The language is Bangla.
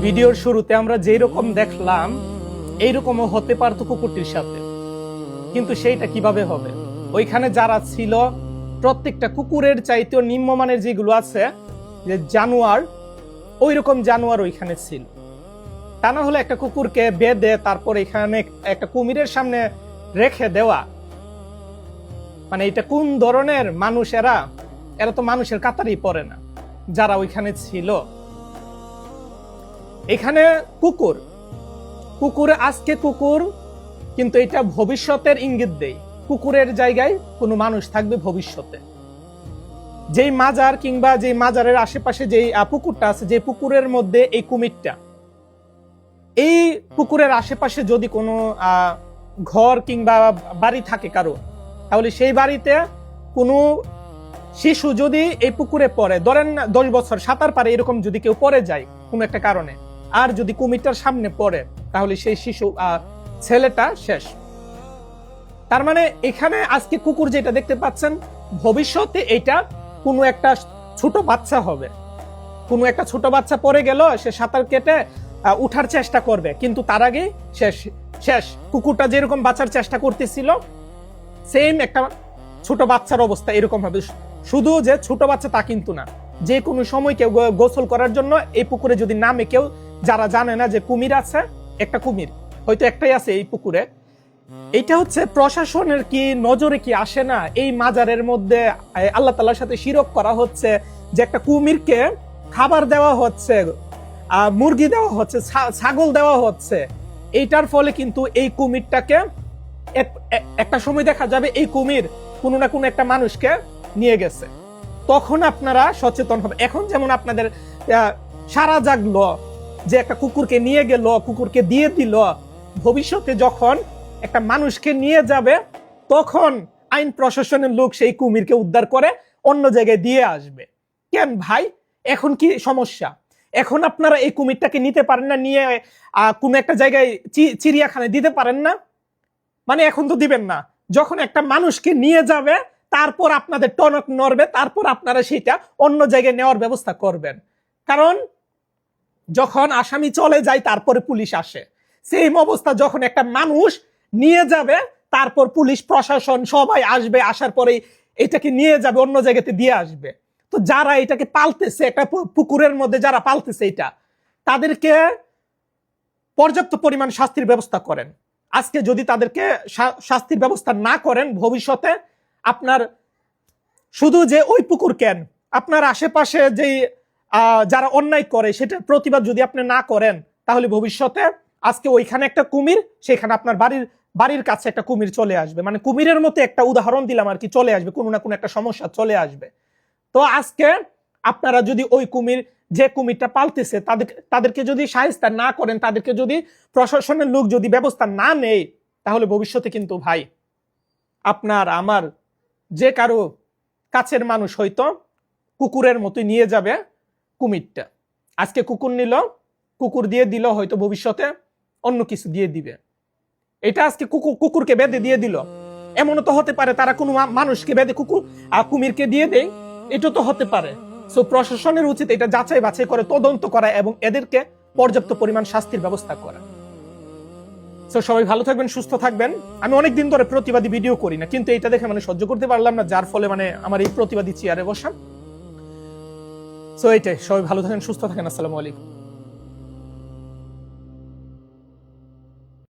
ভিডিওর শুরুতে আমরা যেই রকম দেখলাম এইরকমও হতে পারতো কুকুরটির সাথে, কিন্তু সেইটা কিভাবে হবে? ওইখানে যারা ছিল প্রত্যেকটা কুকুরের চাইতেও নিম্নমানের যেগুলো আছে যে জানোয়ার, ওই রকম জানোয়ার ওইখানে ছিল। তা না হলে একটা কুকুরকে বেঁধে তারপর এখানে একটা কুমিরের সামনে রেখে দেওয়া, মানে এটা কোন ধরনের মানুষ? এরা তো মানুষের কাতারই পড়ে না যারা ওইখানে ছিল। এখানে কুকুর আজকে কুকুর, কিন্তু এটা ভবিষ্যতের ইঙ্গিত দেয়। কুকুরের জায়গায় কোনো মানুষ থাকবে ভবিষ্যতে। যেই মাজার কিংবা যে মাজারের আশেপাশে যেই পুকুরটা আছে, যে পুকুরের মধ্যে এই কুমিরটা, এই পুকুরের আশেপাশে যদি কোনো ঘর কিংবা বাড়ি থাকে কারো, তাহলে সেই বাড়িতে কোনো শিশু যদি এই পুকুরে পড়ে, ধরেন 10 বছর সাঁতার পারে, এরকম যদি কেউ পড়ে যায় কোনো একটা কারণে, আর যদি কুমিরটার সামনে পড়ে, তাহলে সেই শিশু ছেলেটা শেষ। তার মানে এখানে আজকে কুকুর যেটা দেখতে পাচ্ছেন, ভবিষ্যতে এটা কোনো একটা ছোট বাচ্চা হবে। কোনো একটা ছোট বাচ্চা পড়ে গেল, সে সাঁতার কেটে উঠার চেষ্টা করবে, কিন্তু তার আগে শেষ। কুকুরটা যেরকম বাঁচার চেষ্টা করতেছিল, সেম একটা ছোট বাচ্চার অবস্থা এরকম হবে। শুধু যে ছোট বাচ্চা তা কিন্তু না, যে কোনো সময় কেউ গোসল করার জন্য এই পুকুরে যদি নামে, কেউ যারা জানে না যে কুমির আছে, একটা কুমির হয়তো একটাই আছে এই পুকুরে, এটা হচ্ছে প্রশাসনের কি নজরে কি আসে না? এই মাজারের মধ্যে আল্লাহ তাআলার সাথে শিরক করা হচ্ছে, যে একটা কুমিরকে খাবার দেওয়া হচ্ছে, মুরগি দেওয়া হচ্ছে, ছাগল দেওয়া হচ্ছে। এইটার ফলে কিন্তু এই কুমিরটাকে একটা সময় দেখা যাবে এই কুমির কোনো না কোনো একটা মানুষকে নিয়ে গেছে। তখন আপনারা সচেতন হবে। এখন যেমন আপনাদের সারা জাগলো যে একটা কুকুরকে নিয়ে গেল, কুকুরকে দিয়ে দিল, ভবিষ্যতে যখন একটা মানুষকে নিয়ে যাবে, তখন আইন প্রশাসনের লোক সেই কুমিরকে উদ্ধার করে অন্য জায়গায় দিয়ে আসবে। কেন ভাই, এখন কি সমস্যা? এখন আপনারা এই কুমিরটাকে নিতে পারেন না, নিয়ে কোনো একটা জায়গায় চিড়িয়াখানায় দিতে পারেন না? মানে এখন তো দিবেন না। যখন একটা মানুষকে নিয়ে যাবে, তারপর আপনাদের টনক নড়বে, তারপর আপনারা সেটা অন্য জায়গায় নেওয়ার ব্যবস্থা করবেন। কারণ যখন আসামি চলে যায়, তারপরে পুলিশ আসে। সেম অবস্থা যখন একটা মানুষ নিয়ে যাবে, তারপর পুলিশ প্রশাসন সবাই আসবে, আসার পরেই এটাকে নিয়ে যাবে, অন্য জায়গাতে দিয়ে আসবে। তো যারা এটাকে পালতেছে, একটা পুকুরের মধ্যে যারা পালতেছে এটা, তাদেরকে পর্যাপ্ত পরিমাণ শাস্তির ব্যবস্থা করেন। আজকে যদি তাদেরকে শাস্তির ব্যবস্থা না করেন, ভবিষ্যতে আপনার শুধু যে ওই পুকুর কেন, আপনার আশেপাশে যে যারা অন্যায় করে সেটার প্রতিবাদ যদি আপনি না করেন, তাহলে ভবিষ্যতে আজকে ওইখানে একটা কুমির, সেখানে আপনার বাড়ির কাছে একটা কুমির চলে আসবে। মানে কুমিরের মতো একটা উদাহরণ দিলাম আর কি, চলে আসবে, কোনো না কোনো একটা সমস্যা চলে আসবে। তো আজকে আপনারা যদি ওই কুমির, যে কুমিরটা পালতেছে, তাদেরকে যদি শায়েস্তা না করেন, তাদেরকে যদি প্রশাসনের লোক যদি ব্যবস্থা না নেয়, তাহলে ভবিষ্যতে কিন্তু ভাই আপনার আমার যে কারো কাছের মানুষ হয়তো কুকুরের মতো নিয়ে যাবে কুমিরটা। আজকে কুকুর নিল, কুকুর দিয়ে দিল, হয়তো ভবিষ্যতে অন্য কিছু দিয়ে দিবে। এটা আজকে কুকুরকে বেঁধে দিয়ে দিল, এমনও তো হতে পারে তারা কোনো মানুষকে বেঁধে কুমিরকে দিয়ে দেয়, এটা তো হতে পারে। সো প্রশাসনের উচিত এটা যাচাই বাছাই করে তদন্ত করা এবং এদেরকে পর্যাপ্ত পরিমাণ শাস্তির ব্যবস্থা করা। সো সবাই ভালো থাকবেন, সুস্থ থাকবেন। আমি অনেকদিন ধরে প্রতিবাদী ভিডিও করি না, কিন্তু এটা দেখে সহ্য করতে পারলাম না, যার ফলে আমার এই প্রতিবাদী চেয়ারে বসা। সো এইটাই, সবাই ভালো থাকেন, সুস্থ থাকেন। আসসালামু আলাইকুম।